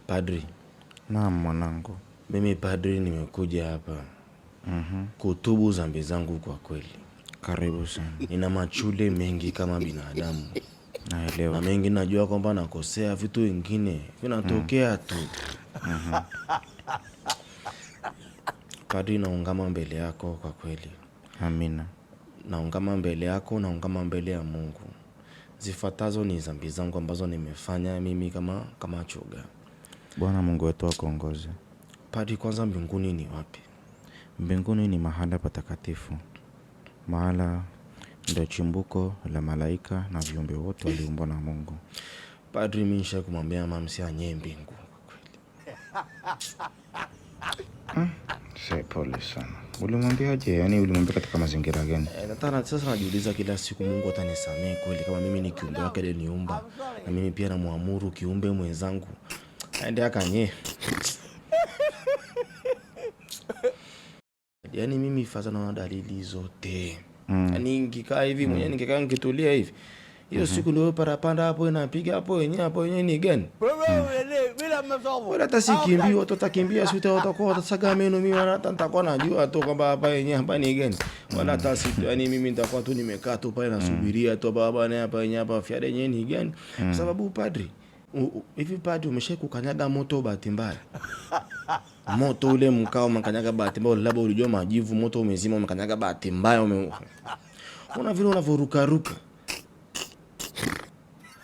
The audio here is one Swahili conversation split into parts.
Padri. Naam mwanangu. Mimi padri nimekuja hapa kutubu dhambi zangu kwa kweli. Karibu sana. Nina machule mengi kama binadamu. Naelewa. Na mengi najua kwamba nakosea vitu vingine vinatokea tu. Padri, naungama mbele yako kwa kweli. Amina. Naungama mbele yako, naungama mbele ya Mungu. Zifuatazo ni dhambi zangu ambazo nimefanya mimi kama choga. Bwana Mungu wetu akuongoze. Padri, kwanza mbinguni ni wapi? Mbinguni ni mahala patakatifu. Mahala ndio chimbuko la malaika na viumbe wote waliumbwa na Mungu. Padri, mimi nisha kumwambia mama msianye mbingu kwa kweli. Pole sana. Ulimwambiaje? Yaani ulimwambia katika mazingira gani? Nataka sasa najiuliza kila siku, Mungu atanisamehe kweli kama mimi ni kiumbe wake aliyeniumba, na mimi pia namuamuru kiumbe mwenzangu aende akanye. Yaani mimi fasa naona dalili zote. Yaani nikikaa hivi mwenyewe ningekaa nikitulia hivi. Hiyo siku ndio parapanda hapo inapiga hapo yenyewe ni gani? Wala hata sikimbia, watu watakimbia sita watakuwa watasaga meno, mimi hata nitakuwa najua tu kwamba hapa yenyewe hapa ni gani. Wala hata situ, yani mimi nitakuwa tu nimekaa tu pale nasubiria tu baba na hapa yenyewe hapa fiada yenyewe ni gani? Sababu padri, hivi padri umeshawahi kukanyaga moto bahati mbaya? Moto ule mkao umekanyaga bahati mbaya, labda ulijua majivu, moto umezima umekanyaga bahati mbaya una vile unavoruka ruka.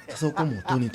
Sasa uko motoni